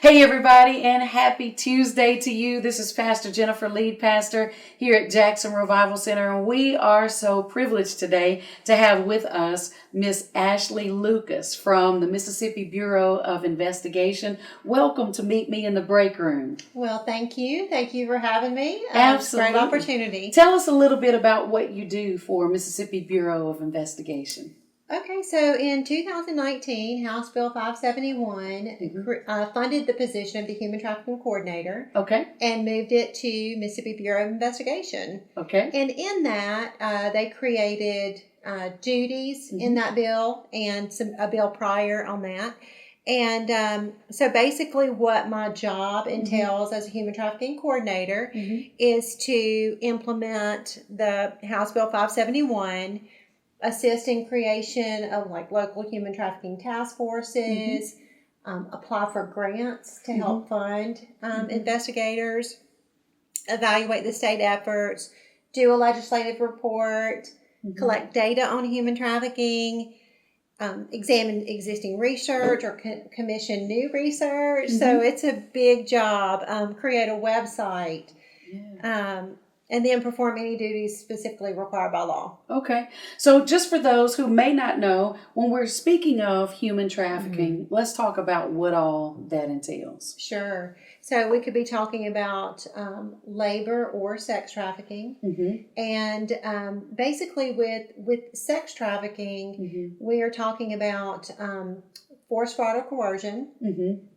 Hey everybody, and happy Tuesday to you. This is Pastor Jennifer, lead pastor here at Jackson Revival Center, and we are so privileged today to have with us Miss Ashlee Lucas from the Mississippi Bureau of Investigation. Welcome to Meet Me in the Breakroom. Well, thank you. Thank you for having me. Absolutely. Great opportunity. Tell us a little bit about what you do for Mississippi Bureau of Investigation. Okay, so in 2019, House Bill 571 funded the position of the Human Trafficking Coordinator. Okay. And moved it to Mississippi Bureau of Investigation. Okay. And in that, they created duties in that bill and a bill prior on that. And so basically what my job entails as a Human Trafficking Coordinator is to implement the House Bill 571, assist in creation of like local human trafficking task forces, apply for grants to help fund investigators, evaluate the state efforts, do a legislative report, collect data on human trafficking, examine existing research or commission new research. So it's a big job. Create a website. And then perform any duties specifically required by law. Okay. So just for those who may not know, when we're speaking of human trafficking, let's talk about what all that entails. Sure. So we could be talking about labor or sex trafficking. And basically with sex trafficking, we are talking about forced fraud or coercion.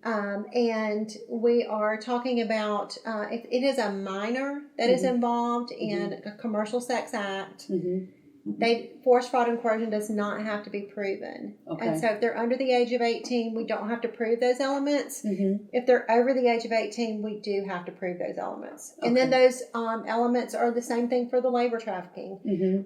And we are talking about if it is a minor that is involved in a commercial sex act, forced fraud and coercion does not have to be proven. And so if they're under the age of 18, we don't have to prove those elements. If they're over the age of 18, we do have to prove those elements. And then those elements are the same thing for the labor trafficking.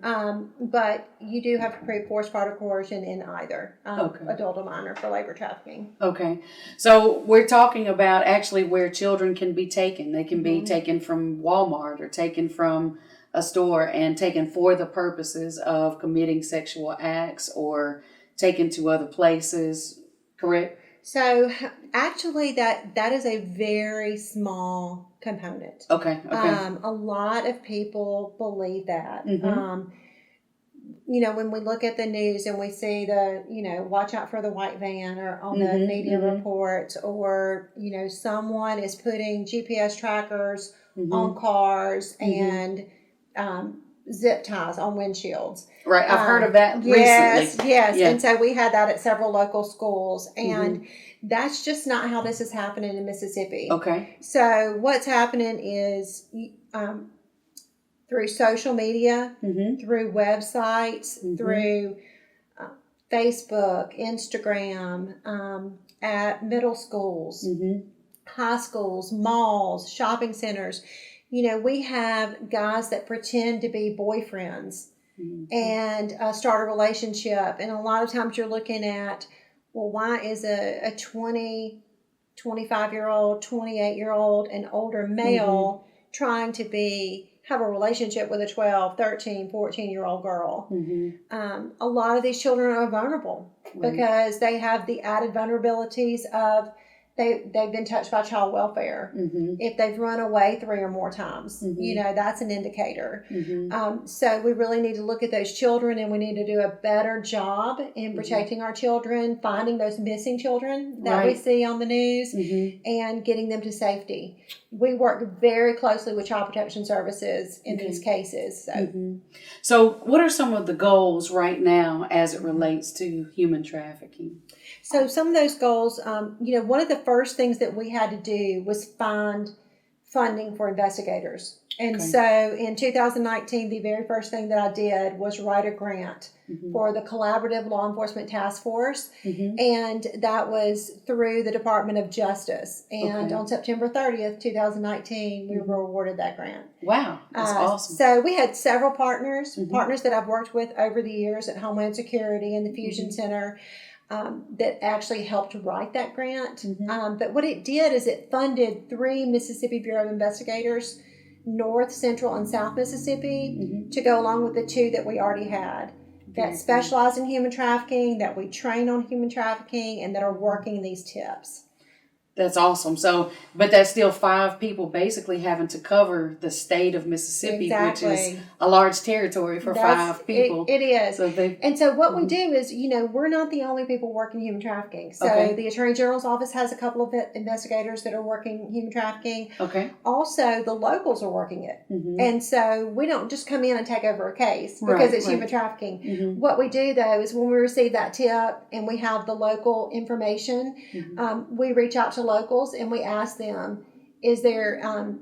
But you do have to prove forced fraud or coercion in either adult or minor for labor trafficking. Okay. So we're talking about actually where children can be taken. They can be taken from Walmart or taken from a store and taken for the purposes of committing sexual acts or taken to other places, correct? So actually that is a very small component. Okay. A lot of people believe that. When we look at the news and we see watch out for the white van or on the media reports, or, someone is putting GPS trackers on cars and zip ties on windshields. Right, I've heard of that recently. Yes. Yeah. And so we had that at several local schools, and that's just not how this is happening in Mississippi. Okay. So what's happening is through social media, through websites, through Facebook, Instagram, at middle schools, high schools, malls, shopping centers. We have guys that pretend to be boyfriends and start a relationship. And a lot of times you're looking at, well, why is a 20, 25-year-old, 28-year-old, and older male trying to have a relationship with a 12, 13, 14-year-old girl? A lot of these children are vulnerable because they have the added vulnerabilities of they've been touched by child welfare. If they've run away 3 or more times, that's an indicator. So we really need to look at those children, and we need to do a better job in protecting our children, finding those missing children that we see on the news, and getting them to safety. We work very closely with Child Protection Services in these cases. So what are some of the goals right now as it relates to human trafficking? So some of those goals, one of the first things that we had to do was find funding for investigators. And so in 2019, the very first thing that I did was write a grant for the Collaborative Law Enforcement Task Force. And that was through the Department of Justice. And on September 30th, 2019, we were awarded that grant. Wow, that's awesome. So we had several partners that I've worked with over the years at Homeland Security and the Fusion Center. That actually helped write that grant. But what it did is it funded 3 Mississippi Bureau of Investigators, North, Central, and South Mississippi, to go along with the 2 that we already had. that specialize in human trafficking, that we train on human trafficking, and that are working these tips. That's awesome. So, but that's still 5 people basically having to cover the state of Mississippi, which is a large territory for 5 people. It is. So what we do is, we're not the only people working human trafficking. So the Attorney General's office has a couple of investigators that are working human trafficking. Okay. Also, the locals are working it. And so we don't just come in and take over a case because it's human trafficking. What we do, though, is when we receive that tip and we have the local information, we reach out to locals and we ask them, is there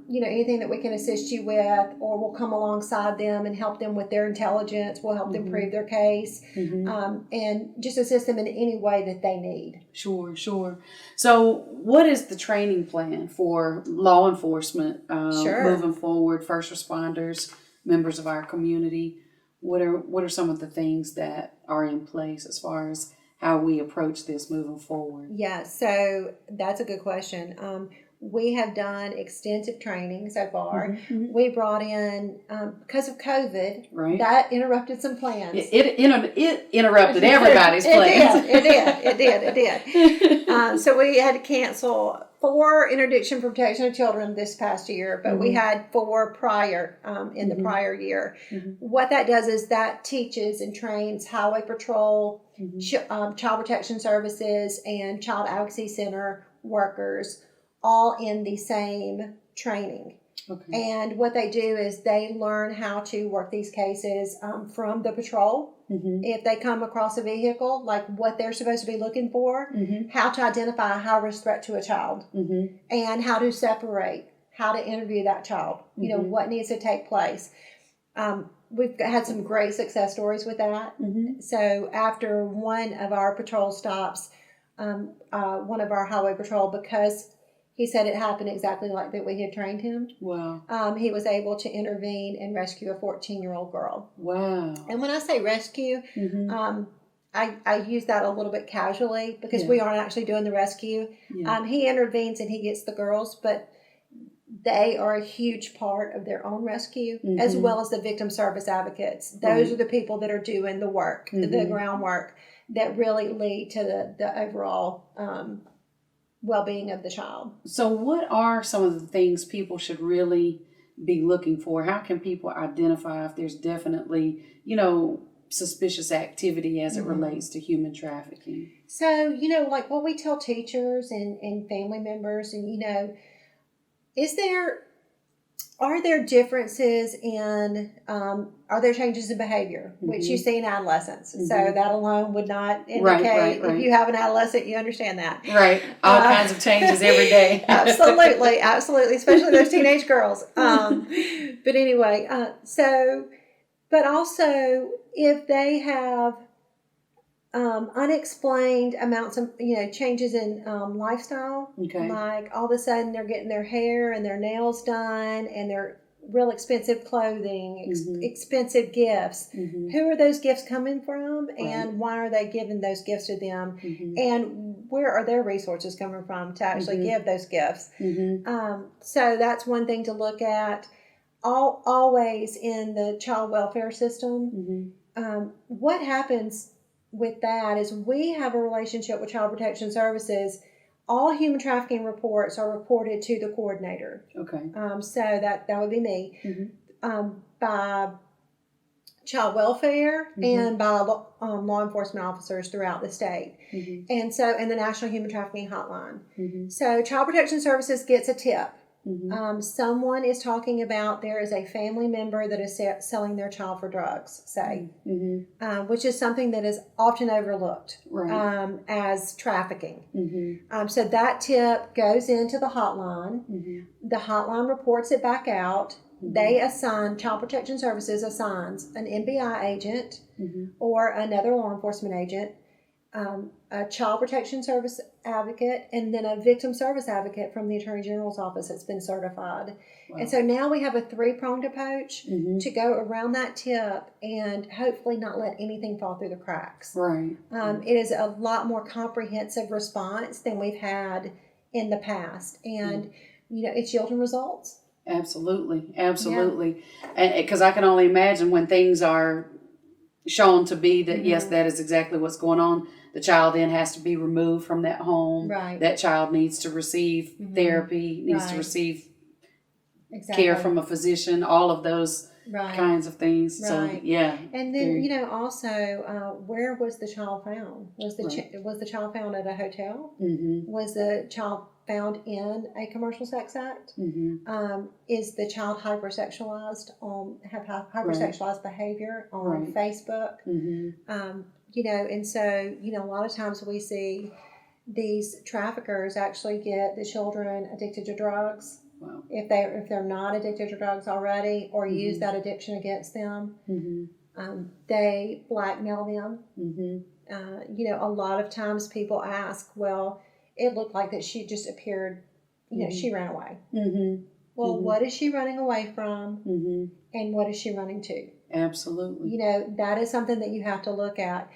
anything that we can assist you with, or we'll come alongside them and help them with their intelligence. We'll help them prove their case, and just assist them in any way that they need. Sure. So what is the training plan for law enforcement moving forward, first responders, members of our community? What are some of the things that are in place as far as how we approach this moving forward? Yeah, so that's a good question. We have done extensive training so far. We brought in, because of COVID, that interrupted some plans. It interrupted everybody's plans. It did. So we had to cancel 4 interdiction for protection of children this past year, but we had 4 prior in the prior year. What that does is that teaches and trains Highway Patrol, Child Protection Services, and Child Advocacy Center workers all in the same training. And what they do is they learn how to work these cases from the patrol. If they come across a vehicle, like what they're supposed to be looking for, how to identify a high-risk threat to a child, and how to separate, how to interview that child, what needs to take place. We've had some great success stories with that. So after one of our patrol stops, one of our highway patrol, because he said it happened exactly like that we had trained him. Wow. He was able to intervene and rescue a 14-year-old girl. Wow. And when I say rescue, I use that a little bit casually because we aren't actually doing the rescue. He intervenes and he gets the girls, but they are a huge part of their own rescue, as well as the victim service advocates. Those are the people that are doing the work, the groundwork that really lead to the overall well-being of the child. So what are some of the things people should really be looking for? How can people identify if there's definitely, suspicious activity as it relates to human trafficking? So, like what we tell teachers and family members, and, are there differences in, are there changes in behavior, which you see in adolescents? So that alone would not indicate, if you have an adolescent, you understand that. Right. All kinds of changes every day. Absolutely. Especially those teenage girls. But anyway, but also if they have unexplained amounts of, changes in lifestyle, like all of a sudden they're getting their hair and their nails done and their real expensive clothing, expensive gifts. Who are those gifts coming from, and why are they giving those gifts to them, and where are their resources coming from to actually give those gifts? So that's one thing to look at. Always in the child welfare system, what happens with that is we have a relationship with Child Protection Services. All human trafficking reports are reported to the coordinator. So that would be me, by child welfare and by law enforcement officers throughout the state, and the National Human Trafficking Hotline. So Child Protection Services gets a tip. Someone is talking about there is a family member that is selling their child for drugs, say, which is something that is often overlooked as trafficking. So that tip goes into the hotline. The hotline reports it back out. They assign, Child Protection Services assigns an NBI agent or another law enforcement agent, a child protection service advocate, and then a victim service advocate from the Attorney General's office that's been certified. And so now we have a 3-pronged approach to go around that tip and hopefully not let anything fall through the cracks. It is a lot more comprehensive response than we've had in the past, and it's yielding results. Absolutely. And because I can only imagine when things are shown to be that, yes, that is exactly what's going on, the child then has to be removed from that home. Right. That child needs to receive therapy, needs to receive care from a physician, all of those kinds of things. So, yeah. And then, also, where was the child found? Was the child found at a hotel? Mm-hmm. Was the child found in a commercial sex act? Mm-hmm. Is the child hypersexualized have hypersexualized behavior on Facebook? Mm-hmm. And so, a lot of times we see these traffickers actually get the children addicted to drugs. Wow. If they're not addicted to drugs already, or use that addiction against them, they blackmail them. Mm-hmm. A lot of times people ask, well, it looked like that she just appeared, she ran away. Mm-hmm. Well, what is she running away from, and what is she running to? Absolutely. That is something that you have to look at.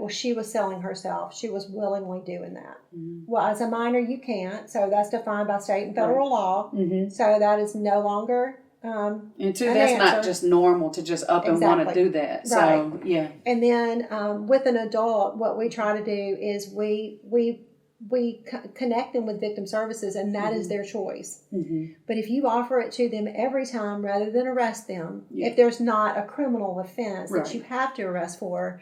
She was selling herself. She was willingly doing that. Mm-hmm. Well, as a minor, you can't. So that's defined by state and federal law. Mm-hmm. So that is no longer and two, that's not just normal to just up and want to do that. So, yeah. And then with an adult, what we try to do is we connect them with victim services, and that is their choice. Mm-hmm. But if you offer it to them every time rather than arrest them, if there's not a criminal offense that you have to arrest for,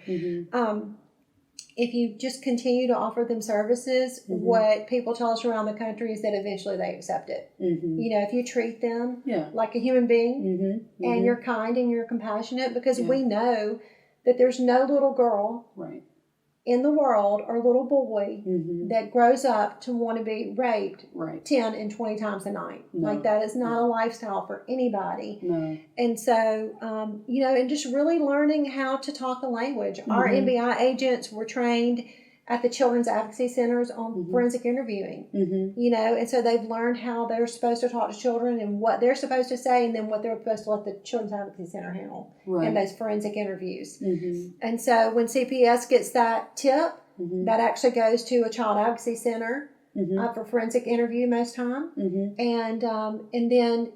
if you just continue to offer them services, what people tell us around the country is that eventually they accept it. Mm-hmm. If you treat them like a human being, and you're kind and you're compassionate, because we know that there's no little girl in the world or little boy that grows up to want to be raped 10 and 20 times a night. No. Like, that is not a lifestyle for anybody. No. And so, and just really learning how to talk the language. Our NBI agents were trained at the children's advocacy centers on forensic interviewing, and so they've learned how they're supposed to talk to children and what they're supposed to say, and then what they're supposed to let the children's advocacy center handle in those forensic interviews. And so when CPS gets that tip, that actually goes to a child advocacy center for forensic interview most time, and then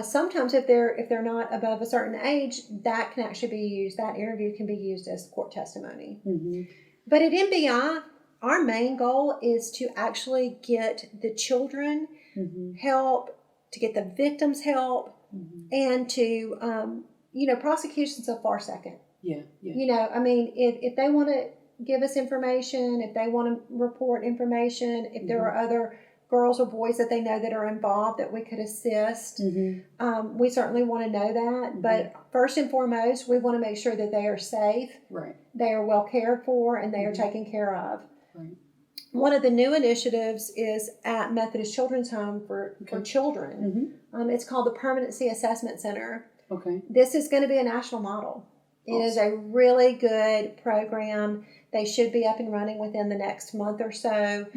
sometimes if they're not above a certain age, that can actually be used. That interview can be used as court testimony. But at NBI, our main goal is to actually get the children help, to get the victims help, and to, prosecution's a far second. Yeah. If they want to give us information, if they want to report information, if there are other girls or boys that they know that are involved that we could assist, we certainly want to know that. But first and foremost, we want to make sure that they are safe, they are well cared for, and they are taken care of. One of the new initiatives is at Methodist Children's Home for children. It's called the Permanency Assessment Center. This is going to be a national model. It is a really good program. They should be up and running within the next month or so.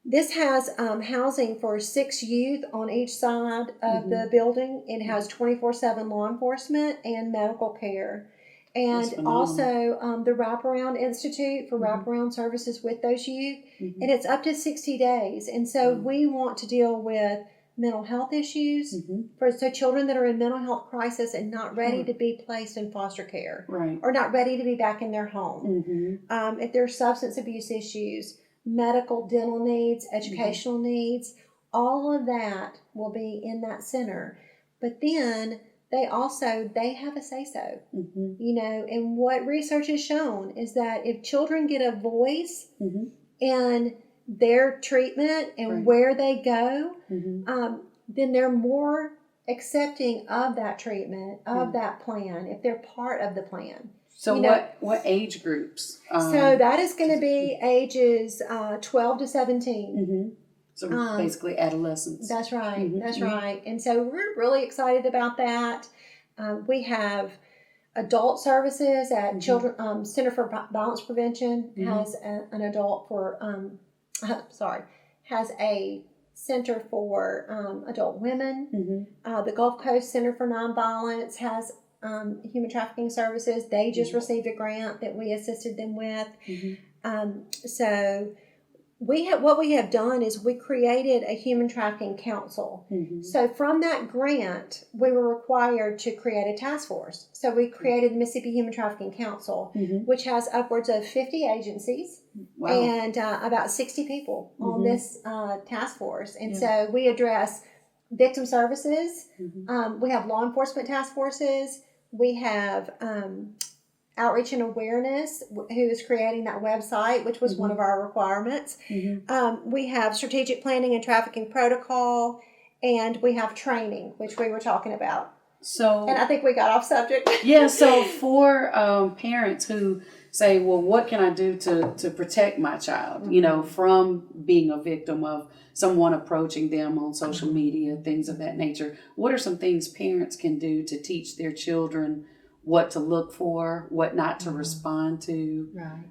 This has housing for 6 youth on each side of the building. It has 24/7 law enforcement and medical care. And also the Wraparound Institute for wraparound services with those youth. And it's up to 60 days. And so we want to deal with mental health issues for children that are in mental health crisis and not ready to be placed in foster care or not ready to be back in their home. If there's substance abuse issues, medical, dental needs, educational needs, all of that will be in that center. But then they have a say-so, and what research has shown is that if children get a voice in their treatment and where they go, then they're more accepting of that treatment, of that plan, if they're part of the plan. So what age groups? So that is going to be ages 12 to 17. So basically adolescents. That's right. That's right. And so we're really excited about that. We have adult services at Children Center for Violence Prevention has an adult for has a center for adult women. The Gulf Coast Center for Nonviolence has human trafficking services. They just received a grant that we assisted them with. So what we have done is we created a human trafficking council. Mm-hmm. So from that grant, we were required to create a task force. So we created the Mississippi Human Trafficking Council, mm-hmm. which has upwards of 50 agencies. Wow. And about 60 people mm-hmm. on this task force. And so we address victim services. Mm-hmm. We have law enforcement task forces. We have outreach and awareness, who is creating that website, which was mm-hmm. one of our requirements. Mm-hmm. We have strategic planning and trafficking protocol, and we have training, which we were talking about. So, and I think we got off subject. Yeah. So for parents who say, well, what can I do to protect my child, mm-hmm. From being a victim of someone approaching them on social mm-hmm. media, things of that nature, what are some things parents can do to teach their children what to look for, what not to mm-hmm. respond to? Right.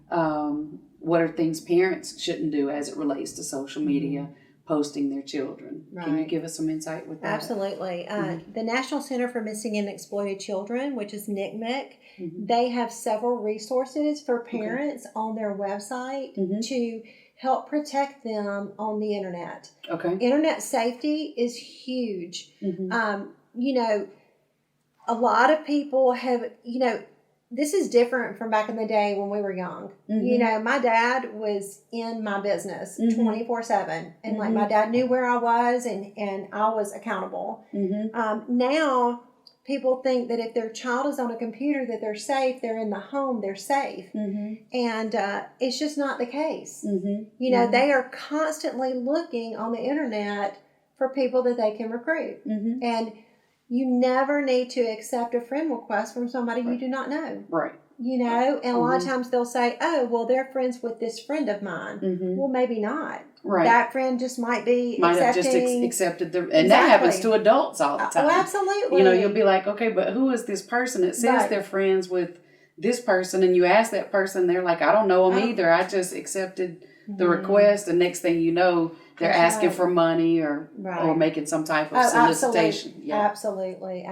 What are things parents shouldn't do as it relates to social media, mm-hmm. posting their children? Right. Can you give us some insight with that? Absolutely. Mm-hmm. The National Center for Missing and Exploited Children, which is NCMEC, mm-hmm. they have several resources for parents on their website mm-hmm. to help protect them on the internet. Okay. Internet safety is huge. Mm-hmm. A lot of people have, this is different from back in the day when we were young. Mm-hmm. My dad was in my business mm-hmm. 24/7. And mm-hmm. my dad knew where I was and I was accountable. Mm-hmm. Now people think that if their child is on a computer that they're safe, they're in the home, they're safe. Mm-hmm. And it's just not the case. Mm-hmm. Mm-hmm. They are constantly looking on the internet for people that they can recruit. Mm-hmm. And you never need to accept a friend request from somebody right. you do not know. Right. And a lot of times they'll say, oh, well, they're friends with this friend of mine. Mm-hmm. Well, maybe not. Right. That friend just might have just accepted the, and that happens to adults all the time. Oh, absolutely. You'll be like, okay, but who is this person? It says right. they're friends with this person, and you ask that person, they're like, I don't know them either. I just accepted the request, and next thing you know, they're asking for money or making some type of solicitation. Absolutely.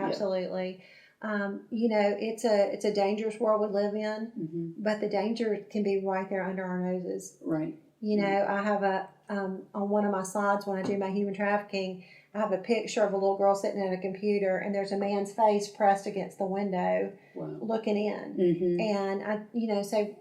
It's a dangerous world we live in, mm-hmm. but the danger can be right there under our noses. Right. I have on one of my slides when I do my human trafficking, I have a picture of a little girl sitting at a computer, and there's a man's face pressed against the window, looking in. Mm-hmm. And I, say,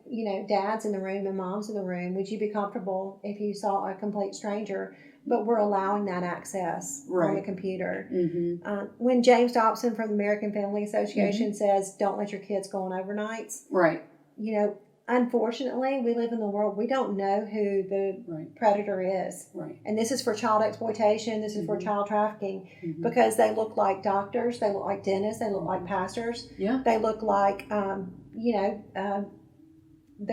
dad's in the room and mom's in the room. Would you be comfortable if you saw a complete stranger? But we're allowing that access on the computer. Mm-hmm. When James Dobson from the American Family Association mm-hmm. says, "Don't let your kids go on overnights," right? Unfortunately, we live in the world, we don't know who the predator is. Right. And this is for child exploitation, this is mm-hmm. for child trafficking, mm-hmm. because they look like doctors, they look like dentists, they look like pastors, they look like, the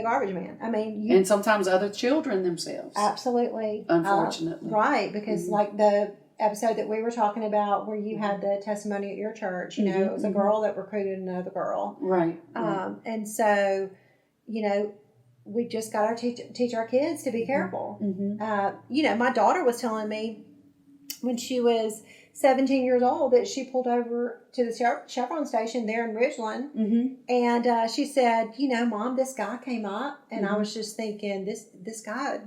garbage man. And sometimes other children themselves. Absolutely. Unfortunately. Right, because mm-hmm. like the episode that we were talking about where you had the testimony at your church, mm-hmm. It was a girl that recruited another girl. Right. And so... we just got to teach our kids to be careful. Mm-hmm. My daughter was telling me when she was 17 years old that she pulled over to the Chevron station there in Ridgeland. Mm-hmm. And she said, Mom, this guy came up. And mm-hmm. I was just thinking, this guy,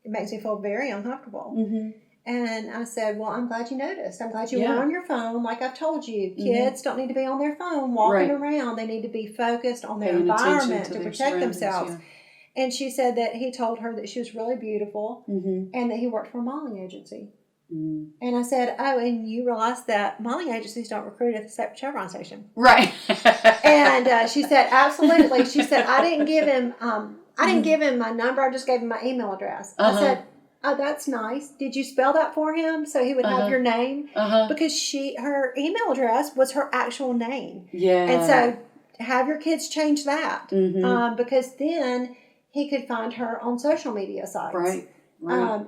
it makes me feel very uncomfortable. Mm-hmm. And I said, well, I'm glad you noticed. I'm glad you were on your phone. Like I've told you, kids mm-hmm. don't need to be on their phone walking around. They need to be focused on their environment to protect themselves. Yeah. And she said that he told her that she was really beautiful mm-hmm. and that he worked for a modeling agency. Mm. And I said, oh, and you realize that modeling agencies don't recruit at the Chevron station. Right. And she said, absolutely. She said, I didn't give him my number. I just gave him my email address. Uh-huh. I said, oh, that's nice. Did you spell that for him so he would have your name? Uh-huh. Because her email address was her actual name. Yeah. And so have your kids change that mm-hmm. Because then he could find her on social media sites. Right.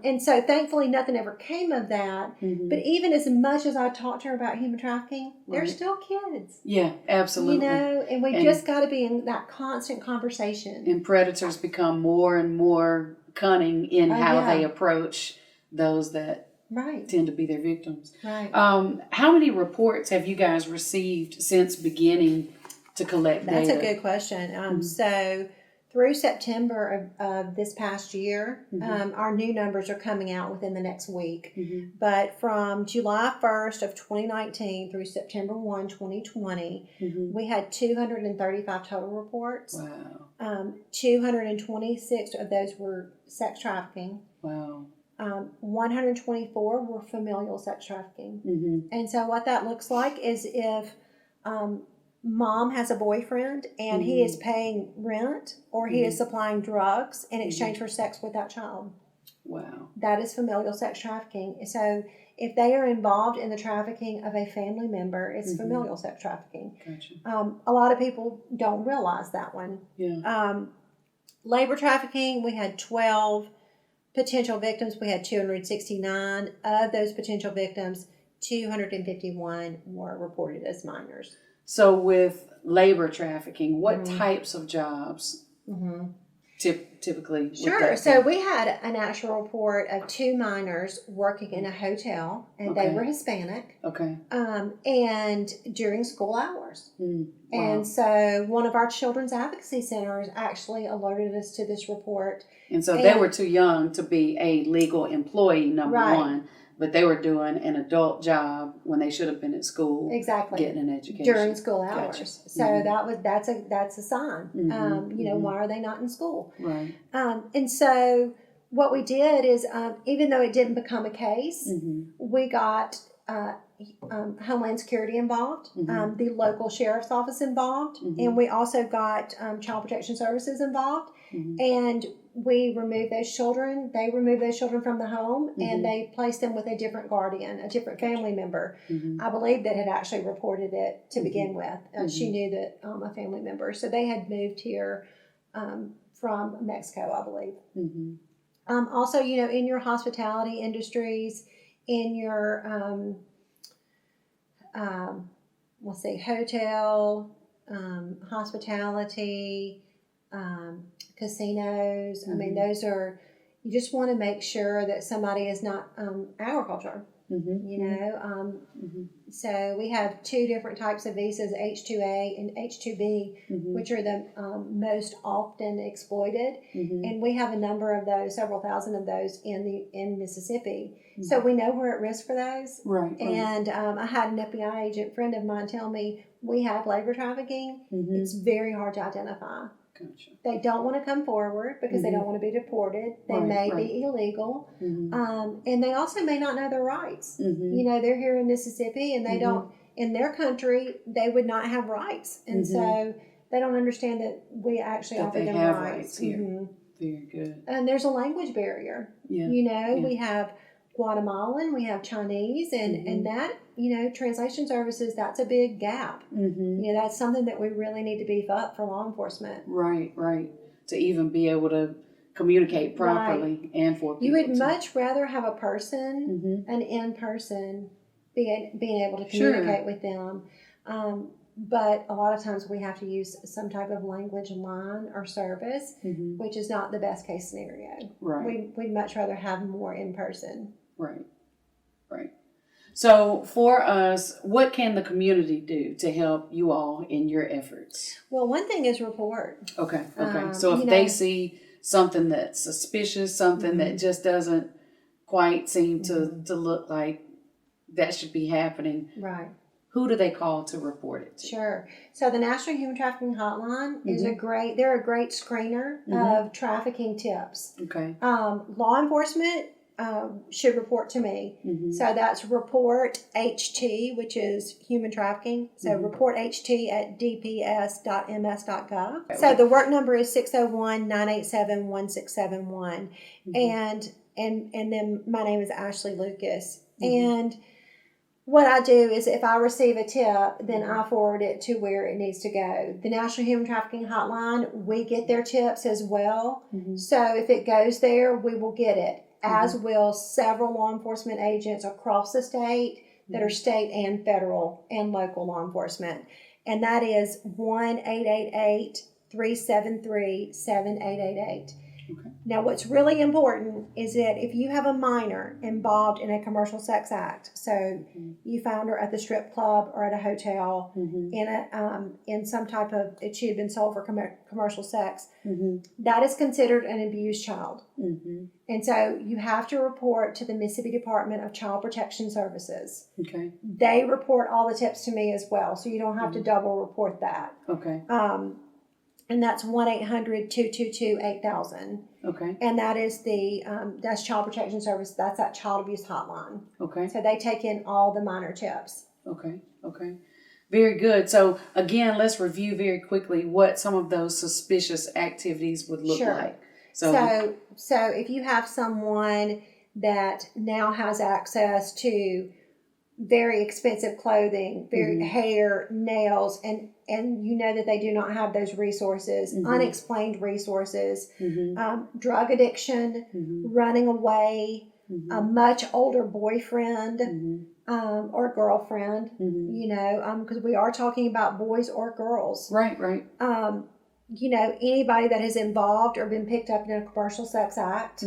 And so thankfully nothing ever came of that. Mm-hmm. But even as much as I talked to her about human trafficking, they're still kids. Yeah, absolutely. And we just got to be in that constant conversation. And predators become more and more cunning in how they approach those that tend to be their victims. Right. How many reports have you guys received since beginning to collect data? That's a good question. Mm-hmm. So through September of this past year, our new numbers are coming out within the next week. But from July 1st of 2019 through September 1, 2020, we had 235 total reports. Wow. 226 of those were sex trafficking. Wow. 124 were familial sex trafficking. And so what that looks like is if mom has a boyfriend and he is paying rent or he is supplying drugs in exchange for sex with that child. Wow. That is familial sex trafficking. So if they are involved in the trafficking of a family member, it's familial sex trafficking. Gotcha. A lot of people don't realize that one. Yeah. Labor trafficking, we had 12 potential victims. We had 269. Of those potential victims, 251 were reported as minors. So with labor trafficking, what types of jobs typically? Sure. So we had an actual report of 2 minors working in a hotel, and they were Hispanic. Okay. And during school hours. Wow. And so one of our children's advocacy centers actually alerted us to this report. And so they were too young to be a legal employee, number one. But they were doing an adult job when they should have been at school. Exactly. Getting an education. During school hours. Gotcha. So that's a sign. Why are they not in school? Right. And so what we did is, even though it didn't become a case, we got Homeland Security involved, the local sheriff's office involved, and we also got Child Protection Services involved. And we removed those children. They removed those children from the home, and they placed them with a different guardian, a different family member. I believe that had actually reported it to begin with. She knew that a family member. So they had moved here from Mexico, I believe. Also, in your hospitality industries, in your hotel, hospitality, casinos. I mean, those are, you just want to make sure that somebody is not agriculture, So we have 2 different types of visas, H-2A and H-2B, which are the most often exploited. And we have a number of those, several thousand of those in Mississippi. So we know we're at risk for those. Right. And I had an FBI agent friend of mine tell me, we have labor trafficking. It's very hard to identify. Gotcha. They don't want to come forward because they don't want to be deported. They may be illegal. And they also may not know their rights. They're here in Mississippi and they don't, in their country, they would not have rights. And so they don't understand that we actually offer them rights here. Very good. And there's a language barrier. We have Guatemalan, we have Chinese, and that, translation services, that's a big gap. That's something that we really need to beef up for law enforcement. Right. To even be able to communicate properly and for people. You would much rather have a person, an in-person, being able to communicate with them. But a lot of times we have to use some type of language line or service, which is not the best case scenario. Right. We'd much rather have more in person. Right. So for us, what can the community do to help you all in your efforts? Well, one thing is report. Okay. So if they see something that's suspicious, something that just doesn't quite seem to look like that should be happening. Right. Who do they call to report it to? Sure. So the National Human Trafficking Hotline is they're a great screener of trafficking tips. Okay. Law enforcement should report to me. So that's report HT, which is human trafficking. So report HT at dps.ms.gov. Okay. So the work number is 601-987-1671. And then my name is Ashlee Lucas. And what I do is if I receive a tip, then I forward it to where it needs to go. The National Human Trafficking Hotline, we get their tips as well. So if it goes there, we will get it, as will several law enforcement agents across the state that are state and federal and local law enforcement. And that is 1-888-373-7888. Okay. Now, what's really important is that if you have a minor involved in a commercial sex act, so you found her at the strip club or at a hotel in some type of, she had been sold for commercial sex, that is considered an abused child. And so you have to report to the Mississippi Department of Child Protection Services. Okay. They report all the tips to me as well, so you don't have to double report that. Okay. And that's 1-800-222-8000. Okay. And that is that's Child Protection Service. That's that child abuse hotline. Okay. So they take in all the minor tips. Okay. Okay. Very good. So again, let's review very quickly what some of those suspicious activities would look like. So if you have someone that now has access to very expensive clothing, hair, nails, and you know that they do not have those resources, unexplained resources, drug addiction, running away, a much older boyfriend or girlfriend, you know, because we are talking about boys or girls. Right. You know, anybody that is involved or been picked up in a commercial sex act.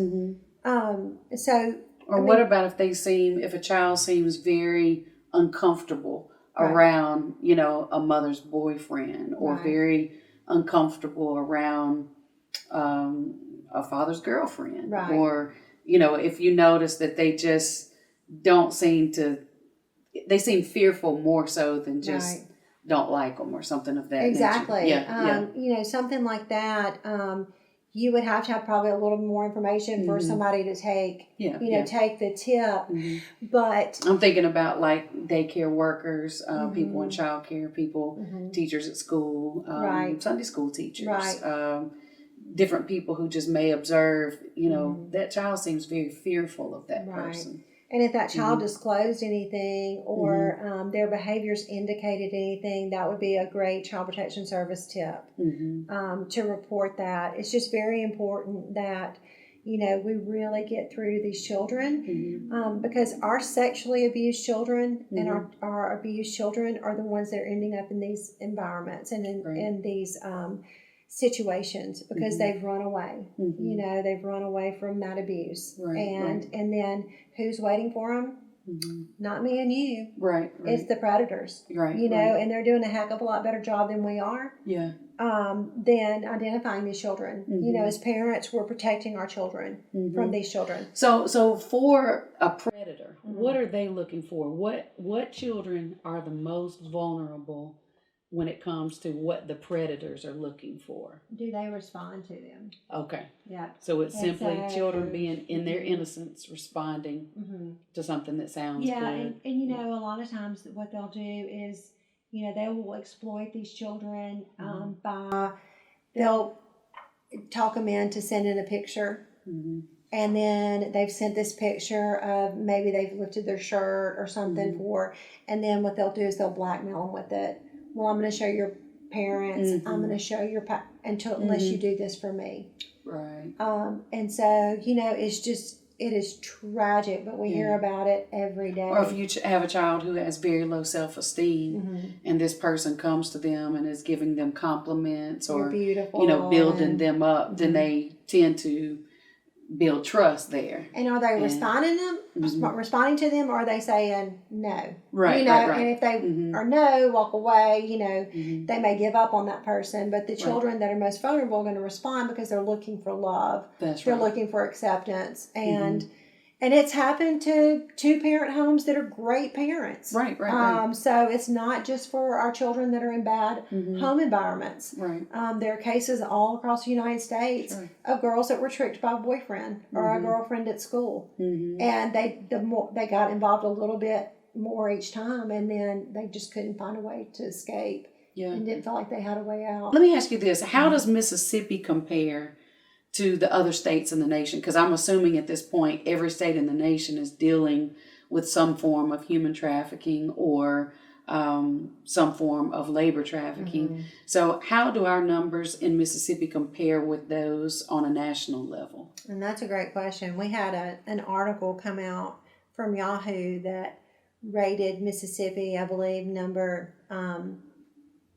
What about if a child seems very uncomfortable around, you know, a mother's boyfriend, or very uncomfortable around a father's girlfriend, or, you know, if you notice that they just don't they seem fearful more so than just don't like them or something of that nature. Yeah. You know, something like that. You would have to have probably a little more information for somebody to take, take the tip. But I'm thinking about like daycare workers, people in childcare, people, teachers at school, Sunday school teachers, different people who just may observe, you know, that child seems very fearful of that person. And if that child disclosed anything or their behaviors indicated anything, that would be a great Child Protection Service tip to report that. It's just very important that, you know, we really get through to these children because our sexually abused children and our abused children are the ones that are ending up in these environments and in these situations because they've run away. You know, they've run away from that abuse. And then who's waiting for them? Not me and you. It's the predators. You know, and they're doing a heck of a lot better job than we are. Than identifying these children. You know, as parents, we're protecting our children from these children. So for a predator, what are they looking for? What children are the most vulnerable when it comes to what the predators are looking for? Do they respond to them? Okay. Yeah. So it's simply children being in their innocence responding to something that sounds good. And you know, a lot of times what they'll do is, you know, they will exploit these children they'll talk them into sending a picture. And then they've sent this picture of maybe they've lifted their shirt or something and then what they'll do is they'll blackmail them with it. Well, I'm going to show your parents. I'm going to show your unless you do this for me. And so, you know, it is tragic, but we hear about it every day. Or if you have a child who has very low self-esteem and this person comes to them and is giving them compliments or, you know, building them up, then they tend to build trust there. And are they responding to them, or are they saying no? You know, and if they are no, walk away, you know, they may give up on that person. But the children that are most vulnerable are going to respond because they're looking for love. They're looking for acceptance. And it's happened to two-parent homes that are great parents. So it's not just for our children that are in bad home environments. There are cases all across the United States of girls that were tricked by a boyfriend or a girlfriend at school. And they got involved a little bit more each time, and then they just couldn't find a way to escape and didn't feel like they had a way out. Let me ask you this. How does Mississippi compare to the other states in the nation? Because I'm assuming at this point every state in the nation is dealing with some form of human trafficking or some form of labor trafficking. So how do our numbers in Mississippi compare with those on a national level? And that's a great question. We had an article come out from Yahoo that rated Mississippi, I believe, number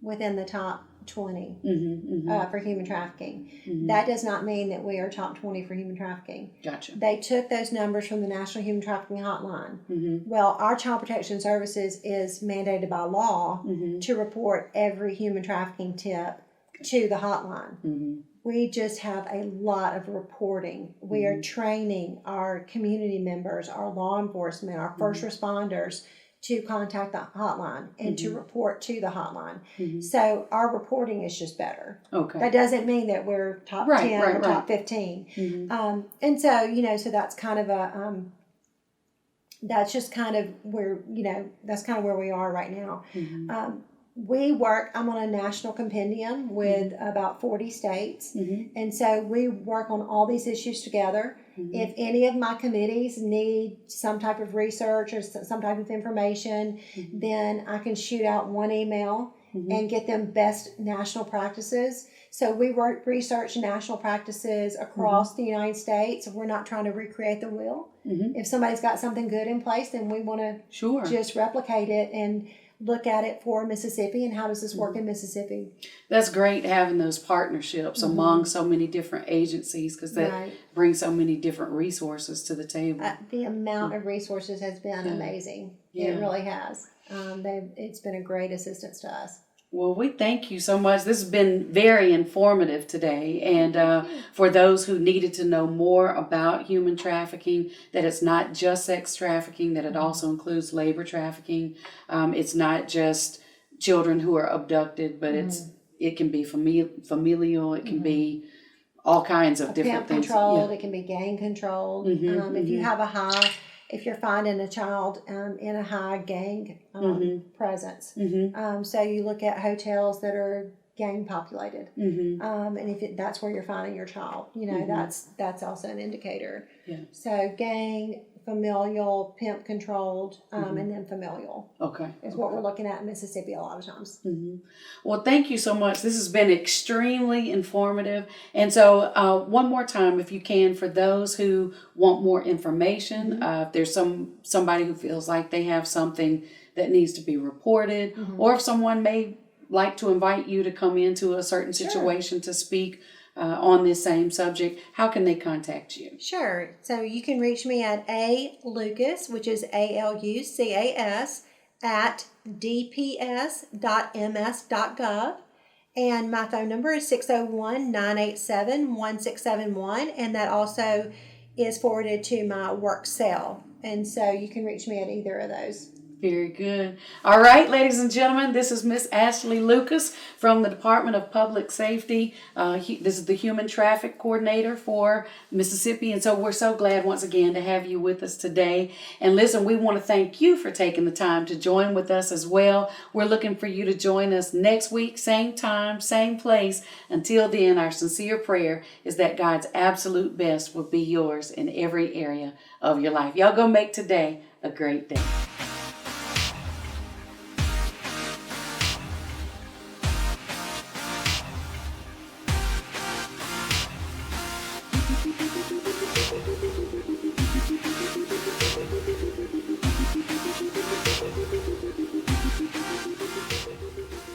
within the top 20 Mm-hmm. For human trafficking. Mm-hmm. That does not mean that we are top 20 for human trafficking. Gotcha. They took those numbers from the National Human Trafficking Hotline. Mm-hmm. Well, our Child Protection Services is mandated by law to report every human trafficking tip to the hotline. Mm-hmm. We just have a lot of reporting. We are training our community members, our law enforcement, our first responders to contact the hotline and to report to the hotline. So our reporting is just better. Okay. That doesn't mean that we're top 10 or top 15. And so, so that's kind of that's just kind of where, that's kind of where we are right now. I'm on a national compendium with about 40 states. And so we work on all these issues together. If any of my committees need some type of research or some type of information, then I can shoot out one email and get them best national practices. So we research national practices across the United States. We're not trying to recreate the wheel. If somebody's got something good in place, then we want to just replicate it and look at it for Mississippi and how does this work in Mississippi. That's great having those partnerships among so many different agencies, because that brings so many different resources to the table. The amount of resources has been amazing. It really has. It's been a great assistance to us. Well, we thank you so much. This has been very informative today. And for those who needed to know more about human trafficking, that it's not just sex trafficking, that it also includes labor trafficking. It's not just children who are abducted, but it can be familial. It can be all kinds of different things. Controlled. It can be gang controlled. If you have if you're finding a child in a high gang presence. So you look at hotels that are gang populated. And if that's where you're finding your child, that's also an indicator. So gang, familial, pimp controlled, and then familial. Is what we're looking at in Mississippi a lot of times. Well, thank you so much. This has been extremely informative. And so one more time, if you can, for those who want more information, if there's somebody who feels like they have something that needs to be reported, or if someone may like to invite you to come into a certain situation to speak on this same subject, how can they contact you? Sure. So you can reach me at Lucas, which is ALUCAS, at dps.ms.gov. And my phone number is 601-987-1671. And that also is forwarded to my work cell. And so you can reach me at either of those. Very good. All right, ladies and gentlemen, this is Miss Ashlee Lucas from the Department of Public Safety. This is the Human Trafficking Coordinator for Mississippi. And so we're so glad once again to have you with us today. And listen, we want to thank you for taking the time to join with us as well. We're looking for you to join us next week, same time, same place. Until then, our sincere prayer is that God's absolute best will be yours in every area of your life. Y'all go make today a great day.